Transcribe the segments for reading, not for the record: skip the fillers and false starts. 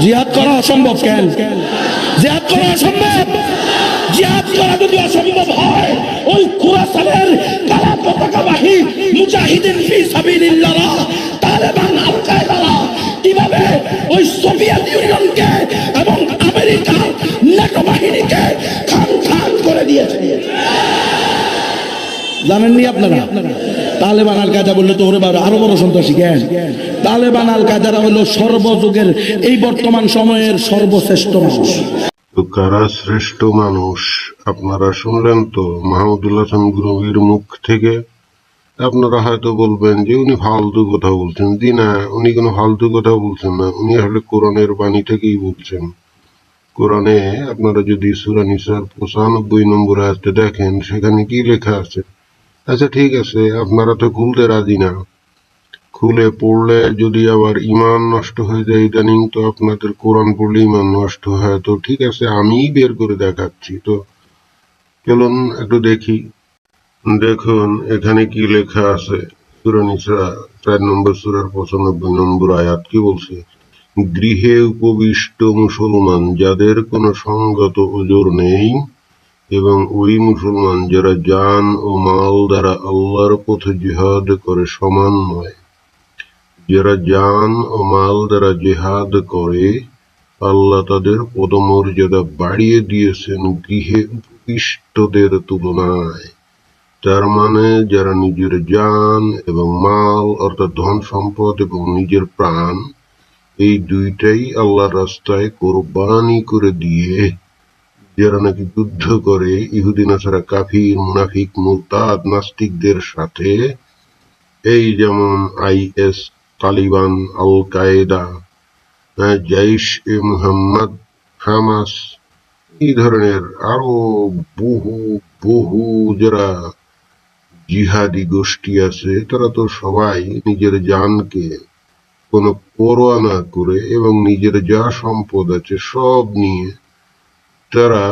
জিহাদ করা অসম্ভব। কেন জিহাদ করা অসম্ভব? জিহাদ করা যদি অসম্ভব হয়, ওই খুরাসানের কালা পতাকাবাহী মুজাহিদিন ফি সাবিলিল্লাহ তালেবান আল কায়দারা কিভাবে ওই সোভিয়েত ইউনিয়নকে এবং আমেরিকার ন্যাটো বাহিনীকে খান খান করে দিয়েছে জানেননি আপনারা? তালেবান আল কায়দা বললে তো ওরে বাবা আরো বড় সন্ত্রাসী। জ্ঞান তালেবান আল কায়দারা হলো সর্বযুগের এই বর্তমান সময়ের সর্বশ্রেষ্ঠ মানুষ। তো কারা শ্রেষ্ঠ মানুষ আপনারা শুনলেন তো মাহমুদুল হাসান গুরুবীর মুখ থেকে। আপনারা হয়তো বলবেন যে উনি ফালতু কথা বলছেন। জি না, উনি কোনো ফালতু কথা বলছেন না, উনি আসলে কোরআনের বাণী থেকেই বলছেন। কোরআনে আপনারা যদি সূরা নিসার 95 নম্বর আয়াতে দেখেন, সেখানে কি লেখা আছে? আচ্ছা ঠিক আছে, আপনারা তো খুলতে রাজি না। খুলে পড়লে যদি আবার ঈমান নষ্ট হয়ে যায়, ইদানিং তো আপনাদের কোরআন পড়লে ঈমান নষ্ট হয়। তো ঠিক আছে, আমিই বের করে দেখাচ্ছি। তো চলুন একটু দেখি। দেখুন এখানে কি লেখা আছে। সূরা নিসা 4 নম্বর সূরার 95 নম্বর আয়াত কি বলছে? গৃহে উপবিষ্ট মুসলমান যাদের কোনো সঙ্গত ওজর নেই, এবং ওই মুসলমান যারা জান ও মাল দ্বারা আল্লাহর পথে জিহাদ করে সমান নয়। যারা জান ও মাল দ্বারা জিহাদ করে, আল্লাহ তাদের পদমর্যাদা বাড়িয়ে দিয়েছেন গৃহে উপবিষ্টদের তুলনায়। তার মানে যারা নিজের জান এবং মাল অর্থাৎ ধন সম্পদ এবং নিজের প্রাণ, এই দুইটাই আল্লাহর রাস্তায় কোরবানি করে দিয়ে যারা নাকি যুদ্ধ করে ইহুদি নাসারা কাফির মুনাফিক মুরতাদ নাস্তিকদের সাথে, এই যেমন is, Taliban, Al Qaeda, Jaish A Muhammad, Hamas, এই ধরনের আরো বহু বহু যারা জিহাদি গোষ্ঠী আছে, তারা তো সবাই নিজের জানকে কোনো পরোয়া না করে এবং নিজের যা সম্পদ আছে সব নিয়ে তারা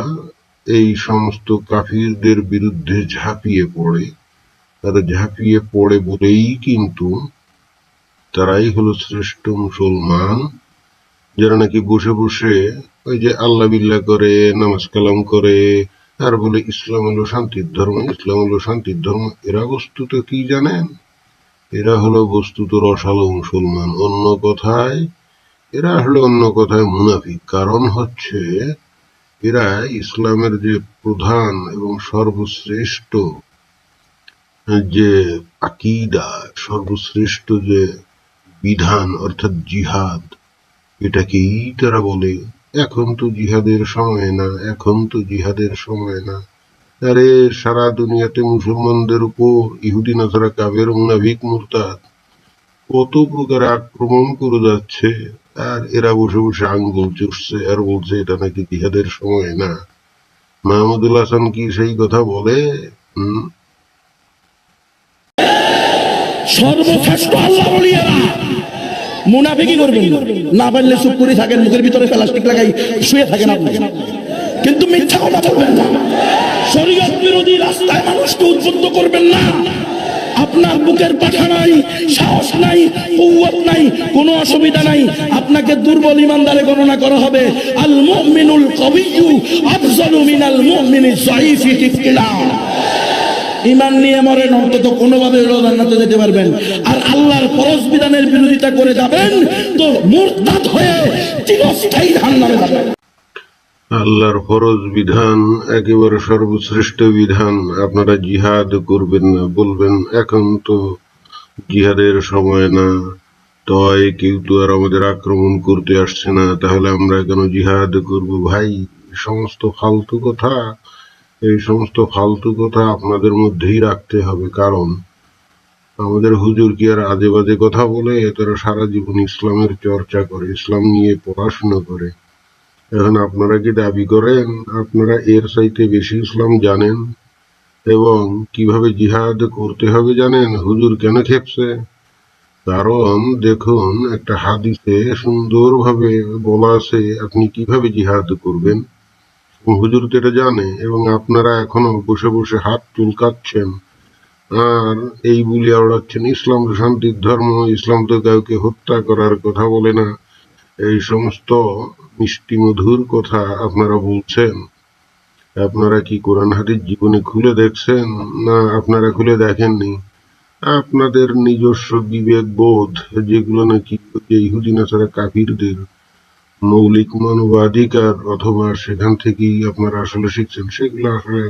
এই সমস্ত কাফিরদের বিরুদ্ধে ঝাঁপিয়ে পড়ে। তারা ঝাঁপিয়ে পড়ে বলেই কিন্তু তারাই হলো শ্রেষ্ঠ মুসলমান, যারা নাকি বসে বসে ওই যে আল্লাহ বিল্লাহ করে, নামাজ কালাম করে, আর বলে ইসলাম হলো শান্তির ধর্ম, ইসলাম হলো শান্তির ধর্ম। এরা বস্তুত কি জানেন? এরা হলো বস্তুত রসালো মুসলমান। অন্য কথায় মুনাফিক। কারণ হচ্ছে এরা ইসলামের যে প্রধান এবং সর্বশ্রেষ্ঠ যে আকীদা, সর্বশ্রেষ্ঠ যে বিধান অর্থাৎ জিহাদ, এটাকেই তারা বলে এখন তো জিহাদের সময় না, এখন তো জিহাদের সময় না। আরে সারা দুনিয়াতে মুসলমানদের উপর ইহুদি নাসারা কাফের মুনাফিক মুরতাদ কত প্রকার আক্রমণ করে যাচ্ছে, আর এরা বসে বসে আঙ্গুল চুষছে আর বলছে এটা নাকি জিহাদের সময় না। মাহমুদুল হাসান কি সেই কথা বলে? সর্বশ্রেষ্ঠ আল্লাহ ওলিয়েরা মুনাফিকি করবেন না, পারলে চুপ করে থাকেন, মুখের ভিতরে প্লাস্টিক লাগাই শুয়ে থাকেন আপনি, কিন্তু মিথ্যা কথা বলবেন না। শরীয়ত বিরোধী রাস্তায় মানুষকে উদ্বুদ্ধ করবেন না। আপনার বুকের পাঠা নাই, সাহস নাই, কুওয়াত নাই, কোনো অসুবিধা নাই, আপনাকে দুর্বল ইমানদারে গণনা করা হবে। আল মুমিনুল কবিয়্যু আফজালু মিনাল মুমিনিজ যায়ীফি তিকলা। ঈমান নিয়ে মরেন, অন্তত কোনোভাবে জান্নাতে যেতে পারবেন। আর আল্লাহর ফরজ বিধানের বিরোধিতা করে যাবেন তো মুরতাদ হয়ে চিরস্থায়ী জাহান্নামে যাবেন। আল্লাহর ফরজ বিধান একেবারে সর্বশ্রেষ্ঠ বিধান, আপনারা জিহাদ করবেন না, বলবেন এখন তো জিহাদের সময় না, তয় কেউ তো আর আমাদের আক্রমণ করতে আসছে না, তাহলে আমরা কেন জিহাদ করব? ভাই, এই সমস্ত ফালতু কথা আপনাদের মধ্যেই রাখতে হবে। কারণ আমাদের হুজুর কি আর আজে বাজে কথা বলে? তারা সারা জীবন ইসলামের চর্চা করে, ইসলাম নিয়ে পড়াশোনা করে। এখন আপনারা কি দাবি করেন আপনারা এর চাইতে বেশি ইসলাম জানেন এবং কিভাবে জিহাদ করতে হবে জানেন? হুজুর কেন খেপছে? কারণ দেখুন, একটা হাদিসে সুন্দরভাবে বলা আছে আপনি কিভাবে জিহাদ করবেন। হুজুর তো এটা জানে, এবং আপনারা এখনো বসে বসে হাত চুলকাচ্ছেন আর এই বুলিয়া ওড়াচ্ছেন ইসলাম তো শান্তির ধর্ম, ইসলাম তো কাউকে হত্যা করার কথা বলে না, এই সমস্ত মিষ্টি মধুর কথা আপনারা বলছেন, আপনারা কি কোরআন হাদিস জীবনে খুলে দেখছেন, না আপনারা খুলে দেখেননি? আপনাদের নিজস্ব বিবেক বোধ, যেগুলো নাকি ইহুদি নাসারা কাফিরদের মৌলিক মানবাধিকার, অথবা সেখান থেকেই আপনারা আসলে শিখছেন, সেগুলো আসলে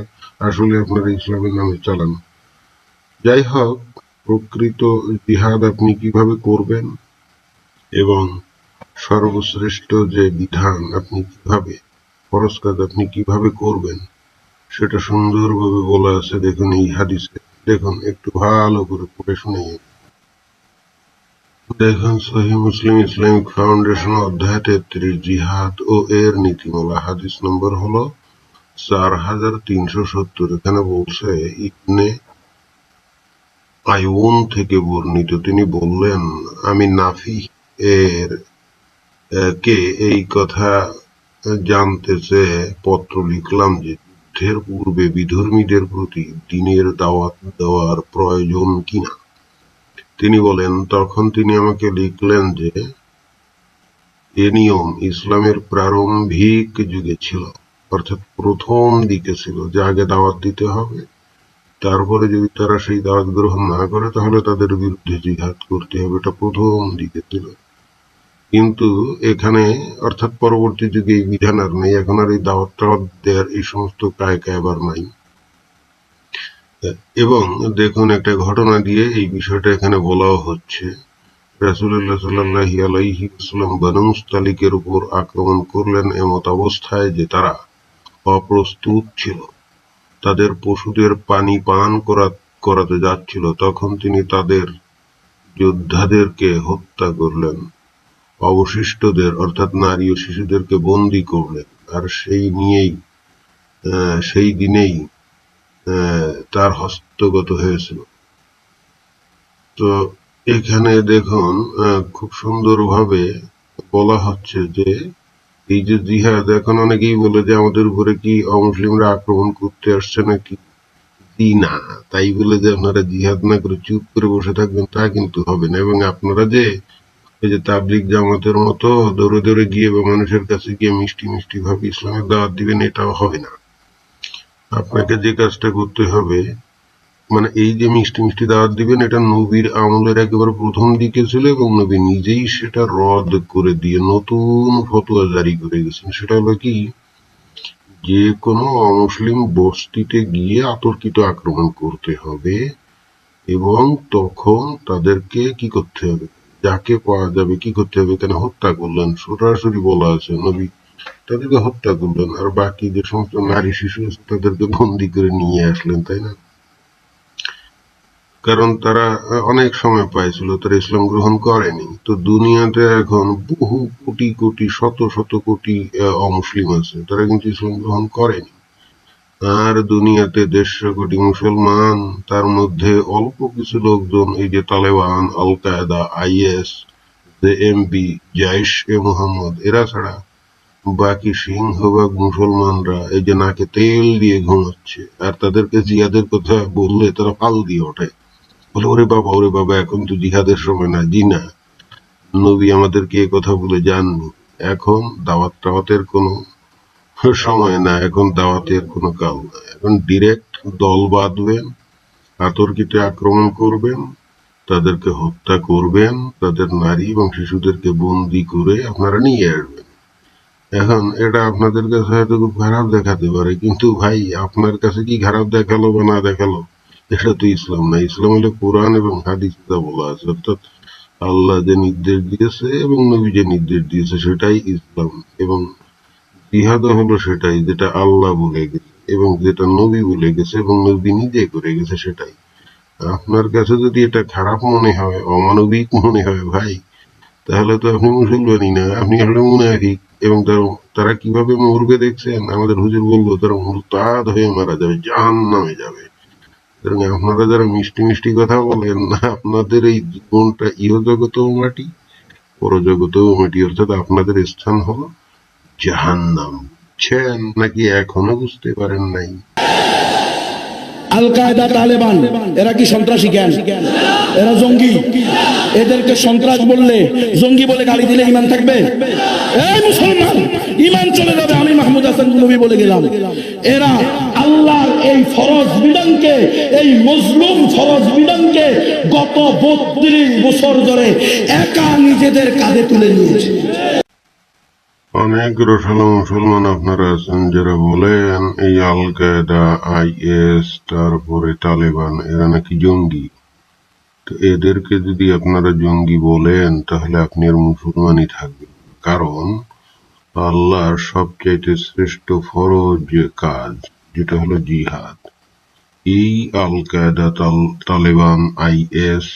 আসলে আপনারা ইসলামের নামে চালান। যাই হোক, প্রকৃত জিহাদ আপনি কিভাবে করবেন এবং সর্বশ্রেষ্ঠ যে বিধান আপনি কিভাবে, ফরজ কাজ আপনি কিভাবে করবেন, সেটা সুন্দরভাবে বলা আছে। দেখুন এই হাদিসে, দেখুন একটু ভালো করে পড়ে শুনে। দেখুন সহিহ মুসলিম ইসলামিক ফাউন্ডেশন অধ্যায় 33 জিহাদ ও এর নীতিমালা, হাদিস নম্বর হলো 4370। এখানে বলছে ইবনে আয়ুন থেকে বর্ণিত, তিনি বললেন, আমি নাফি এর কে এই কথা জানতে চেয়ে পত্র লিখলাম যে যুদ্ধের পূর্বে বিধর্মীদের প্রতি দ্বীনের দাওয়াত দেওয়ার প্রয়োজন কিনা। তিনি বলেন, তখন তিনি আমাকে লিখলেন যে এ নিয়ম ইসলামের প্রারম্ভিক যুগে ছিল, অর্থাৎ প্রথম দিকে ছিল, যে আগে দাওয়াত দিতে হবে, তারপরে যদি তারা সেই দাওয়াত গ্রহণ না করে তাহলে তাদের বিরুদ্ধে জিহাদ করতে হবে। এটা প্রথম দিকে ছিল, কিন্তু এখানে অর্থাৎ পরবর্তী যুগে এই বিধান আর নেই। এখন আর এই দাওয়াত টাওয়াত দেওয়ার এই সমস্ত কায়বার নাই। এবং দেখুন একটা ঘটনা দিয়ে এই বিষয়টা এখানে বলাও হচ্ছে। রাসূলুল্লাহ সাল্লাল্লাহু আলাইহি ওয়াসাল্লাম বনু মুস্তালিকের উপর আক্রমণ করলেন এমত অবস্থায় যে তারা অপ্রস্তুত ছিল, তাদের পশুদের পানি পান করাতে যাচ্ছিল। তখন তিনি তাদের যোদ্ধাদেরকে হত্যা করলেন, অবশিষ্টদের অর্থাৎ নারী ও শিশুদেরকে বন্দী করলেন, আর সেই দিনেই তার হস্তগত হয়েছিল। তো এখানে দেখুন খুব সুন্দরভাবে বলা হচ্ছে যে এই যে জিহাদ, এখন অনেকেই বলে যে আমাদের উপরে কি অমুসলিমরা আক্রমণ করতে আসছে নাকি। না, তাই বলে যে আপনারা জিহাদ না করে চুপ করে বসে থাকবেন তা কিন্তু হবে না। এবং আপনারা যে এই যে তাবলিগ জামাতের মতো দৌড়ে দৌড়ে গিয়ে বা মানুষের কাছে গিয়ে মিষ্টি মিষ্টি ভাবে ইসলামের দাওয়াত দিবেন, এটাও হবে না। আপনাকে যে কাজটা করতে হবে, মানে এই যে মিষ্টি মিষ্টি দাওয়াত দিবেন, এটা নবীর আমলের একেবারে প্রথম দিকে ছিল, এবং নবী নিজেই সেটা রদ করে দিয়ে নতুন ফতোয়া জারি করে গেছেন। সেটা হলো কি, যে কোনো অমুসলিম বস্তিতে গিয়ে অতর্কিত আক্রমণ করতে হবে, এবং তখন তাদেরকে কি করতে হবে, যাকে পাওয়া যাবে কি করতে হবে। এখানে হত্যা করলেন, সরাসরি বলা আছে, নবী তাদেরকে হত্যা করলেন, আর বাকি যে সমস্ত নারী শিশু আছে তাদেরকে বন্দি করে নিয়ে আসলেন, তাই না? কারণ তারা অনেক সময় পাইছিল, তারা ইসলাম গ্রহণ করেনি। তো দুনিয়াতে এখন বহু কোটি কোটি শত শত কোটি অমুসলিম আছে, তারা কিন্তু ইসলাম গ্রহণ করেনি। আর দুনিয়াতে 150 কোটি মুসলমান, তার মধ্যে অল্প কিছু লোকজন, এই যে তালেবান, আল কায়দা, IS, জেএমবি, জাইশ-এ মোহাম্মদ, এরা ছাড়া বাকি সিংহভাগ মুসলমানরা এই যে নাকে তেল দিয়ে ঘুমাচ্ছে। আর তাদেরকে জিহাদের কথা বললে তারা ফাল দিয়ে ওঠে, বলে ওরে বাবা এখন তো জিহাদের সময় না। জি না, নবী আমাদেরকে এ কথা বলে যাননি। এখন দাওয়াতের কোনো সময় না, এখন দাওয়াতের কোনো কাল না। এখন ডিরেক্ট দল বাঁধবেন, আতর্কিতে আক্রমণ করবেন, তাদেরকে হত্যা করবেন, তাদের নারী এবং শিশুদেরকে বন্দি করে আপনারা নিয়ে আসবেন। এখন এটা আপনাদের কাছে হয়তো খুব খারাপ দেখাতে পারে, কিন্তু ভাই আপনার কাছে কি খারাপ দেখালো বা না দেখালো, এটা তো ইসলাম না। ইসলাম হলো কোরআন এবং হাদিস বলা আছে, অর্থাৎ আল্লাহ যে নির্দেশ দিয়েছে এবং নবী যে নির্দেশ দিয়েছে সেটাই ইসলাম। এবং জিহাদ হলো সেটাই যেটা আল্লাহ বলে গেছে এবং যেটা নবী বলে গেছে এবং নবী নিজে করে গেছে, সেটাই। আপনার কাছে যদি এটা খারাপ মনে হয়, অমানবিক মনে হয় ভাই, তাহলে তো আপনি মুসলমানই না, আপনি হলে মুনাফিক। এবং তারা কিভাবে মরবে দেখছেন, আমাদের হুজুর বললো তারা মুরতাদ হয়ে মারা যাবে, জাহান্নামে যাবে। আপনারা যারা মিষ্টি মিষ্টি কথা বলেন, আপনাদের এই জীবনটা ইহজগতেও মাটি, পরজগতেও মাটি, অর্থাৎ আপনাদের স্থান হলো জাহান্নাম। বুঝছেন নাকি এখনো বুঝতে পারেন নাই? আল কায়দা, তালেবান, এরা কি সন্ত্রাসী জ্ঞান? এরা জঙ্গি। এদেরকে সন্ত্রাস বললে, জঙ্গি বলে গালি দিলে ইমান থাকবে? এই মুসলমান, ইমান চলে যাবে। আমি মাহমুদ হাসান নবী বলে গেলাম, এরা আল্লাহর এই ফরজ বিধানকে, এই মজলুম ফরজ বিধানকে গত 32 বছর ধরে একা নিজেদের কাঁধে তুলে নিয়েছে। অনেক রসালো মুসলমান আপনারা আছেন যারা বলেন এই আল কায়দা, IS, তারপরে তালেবান এরা নাকি জঙ্গি। তো এদেরকে যদি আপনারা জঙ্গি বলেন তাহলে আপনি আর মুসলমানই থাকবেন, কারণ আল্লাহর সবচাইতে শ্রেষ্ঠ ফরজ কাজ যেটা হলো জিহাদ, এই আল কায়দা, তালেবান, IS,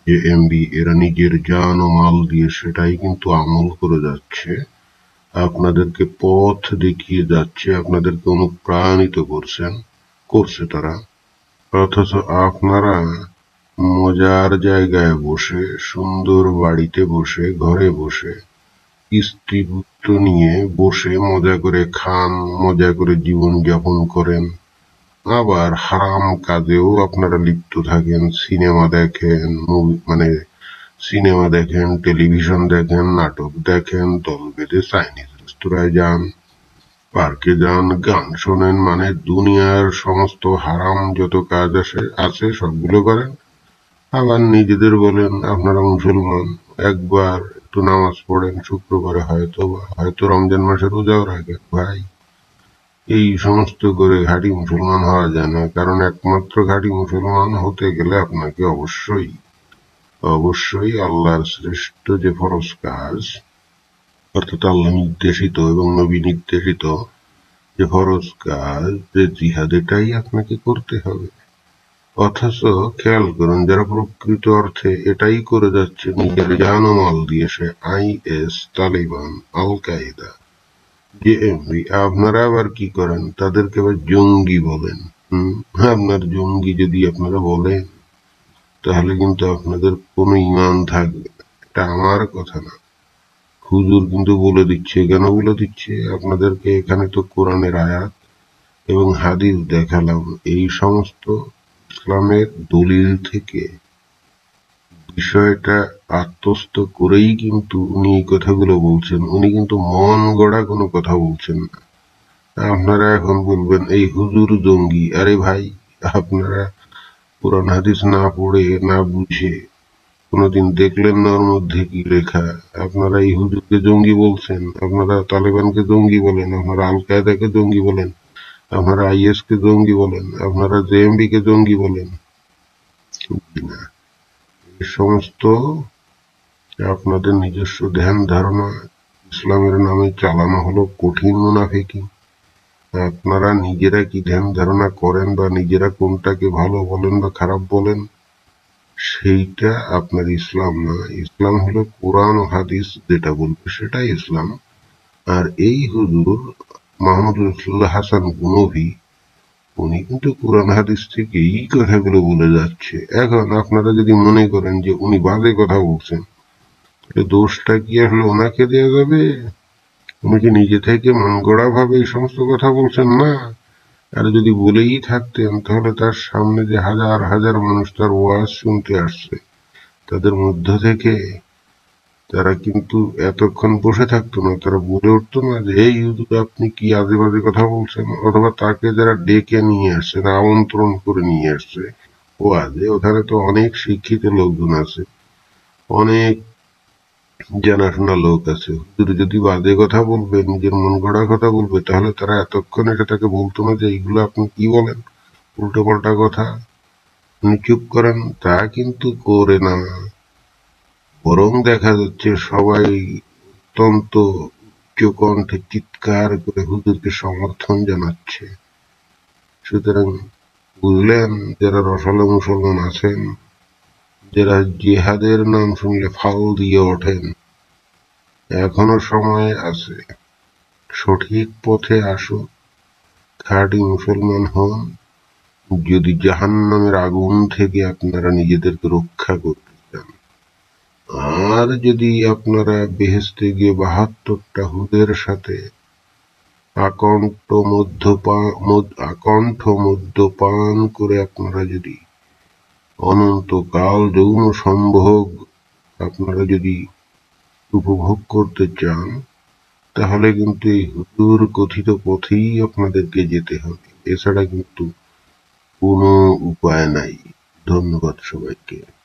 JMB এরা নিজের জান ও মাল দিয়ে সেটাই কিন্তু আমল করে যাচ্ছে, আপনাদেরকে পথ দেখিয়ে যাচ্ছে, আপনাদেরকে অনুপ্রাণিত করছে তারা। অথচ আপনারা মজার জায়গায় বসে, সুন্দর বাড়িতে বসে, ঘরে বসে, স্ত্রী পুত্র নিয়ে বসে মজা করে খান, মজা করে জীবন যাপন করেন, আবার হারাম কাজেও আপনারা লিপ্ত থাকেন। সিনেমা দেখেন, সিনেমা দেখেন, টেলিভিশন দেখেন, নাটক দেখেন, দল বেঁধে চাইনিজ রেস্তোরাঁয় যান, পার্কে যান, গান শোনেন, মানে দুনিয়ার সমস্ত হারাম যত কাজ আছে সবগুলো করেন। আবার নিজেদের বলেন আপনারা মুসলমান, একবার একটু নামাজ পড়েন শুক্রবারে, হয়তো রমজান মাসে রোজাও রাখেন। ভাই, এই সমস্ত করে ঘাঁটি মুসলমান হওয়া যায় না, কারণ একমাত্র ঘাঁটি মুসলমান হতে গেলে আপনাকে অবশ্যই আল্লাহর শ্রেষ্ঠ যে ফরজ কাজ, অর্থাৎ আল্লাহ নির্দেশিত এবং নবী নির্দেশিত যে ফরজ কাজ, যে জিহাদ, এটাই আপনাকে করতে হবে। অথচ খেয়াল করুন, যারা প্রকৃত অর্থে এটাই করে যাচ্ছে নিজের জান ও মাল দিয়ে, সে IS, তালেবান, আল কায়দা, JMB, আপনারা আবার কি করেন? তাদেরকে আবার জঙ্গি বলেন। আপনার জঙ্গি যদি আপনারা বলেন তাহলে কিন্তু আপনাদের কোনো ঈমান থাকবে না। এটা আমার কথা না, হুজুর কিন্তু বলে দিচ্ছে। কেন বলে দিচ্ছে? আপনাদেরকে এখানে তো কোরআনের আয়াত এবং হাদিস দেখালাম, এই সমস্ত ইসলামের দলিল থেকে বিষয়টা আত্মস্থ করেই কিন্তু উনি এই কথাগুলো বলছেন। উনি কিন্তু মন গড়া কোনো কথা বলছেন না। আপনারা এখন বলবেন এই হুজুর জঙ্গি। আরে ভাই, আপনারা কোরআন হাদিস না পড়ে, না বুঝে কোনোদিন দেখলেন না ওর মধ্যে কি লেখা? আপনারা এই হুজুরকে জঙ্গি বলছেন, আপনারা তালেবানকে জঙ্গি বলেন, আপনারা আল কায়দাকে জঙ্গি বলেন, আপনারা IS কে জঙ্গি বলেন, আপনারা JMB কে জঙ্গি বলেন। না, এই সমস্ত আপনাদের নিজস্ব ধ্যান ধারণা, ইসলামের নামে চালানো হলো কঠিন মুনাফিকি। আপনারা নিজেরা কি ধ্যান ধারণা করেন বা নিজেরা কোনটাকে ভালো বলেন বা খারাপ বলেন, সেইটা আপনার ইসলাম না। ইসলাম হলো কোরআন ও হাদিস যেটা বলবে সেটাই ইসলাম। আর এই হুজুর মাহমুদ হাসান নবী, উনি কিন্তু কোরআন হাদিস থেকে এই কথাগুলো বলে যাচ্ছে। এখন আপনারা যদি মনে করেন যে উনি বাজে কথা বলছেন, দোষটা কি আসলে ওনাকে দেওয়া যাবে? উনি কি নিজে থেকে মন গড়া ভাবে এই সমস্ত কথা বলছেন? না। আর যদি বলেই থাকতেন তাহলে তার সামনে যে হাজার হাজার মানুষ তার ওয়াজ শুনতে আসছে, তাদের মধ্য থেকে তারা কিন্তু এতক্ষণ বসে থাকতো না, তারা বলে উঠতো না যে এই হুজুর আপনি কি আজে বাজে কথা বলছেন? অথবা তাকে যারা ডেকে নিয়ে আসছে, আমন্ত্রণ করে নিয়ে আসছে ওয়াজে, ওখানে তো অনেক শিক্ষিত লোকজন আছে, অনেক জানাশোনা লোক আছে। হুজুর যদি বাজে কথা বলবে, নিজের মন গড়া কথা বলবে, তাহলে তারা এতক্ষণ এটা তাকে বলতো না যে এইগুলো আপনি কি বলেন, উল্টো পাল্টা কথা, উনি চুপ করেন। তা কিন্তু করে না, বরং দেখা যাচ্ছে সবাই অত্যন্ত উচ্চ কণ্ঠে চিৎকার করে হুজুরকে সমর্থন জানাচ্ছে। সুতরাং বুঝলেন, যারা রসালো মুসলমান আছেন, যারা জিহাদের নাম শুনলে ফাল দিয়ে ওঠেন, এখনো সময় আছে, সঠিক পথে আসুন, খাঁটি মুসলমান হন, যদি জাহান্নামের আগুন থেকে আপনারা নিজেদেরকে রক্ষা করতে চান। আর যদি আপনারা বেহেশতে গিয়ে 72টা হুদের সাথে আকণ্ঠ মদ্যপান করে আপনারা যদি অনন্তকাল যৌন সম্ভোগ আপনারা যদি উপভোগ করতে চান, তাহলে কিন্তু এই হুজুর কথিত পথেই আপনাদেরকে যেতে হবে, এছাড়া কিন্তু কোনো উপায় নাই। ধন্যবাদ সবাইকে।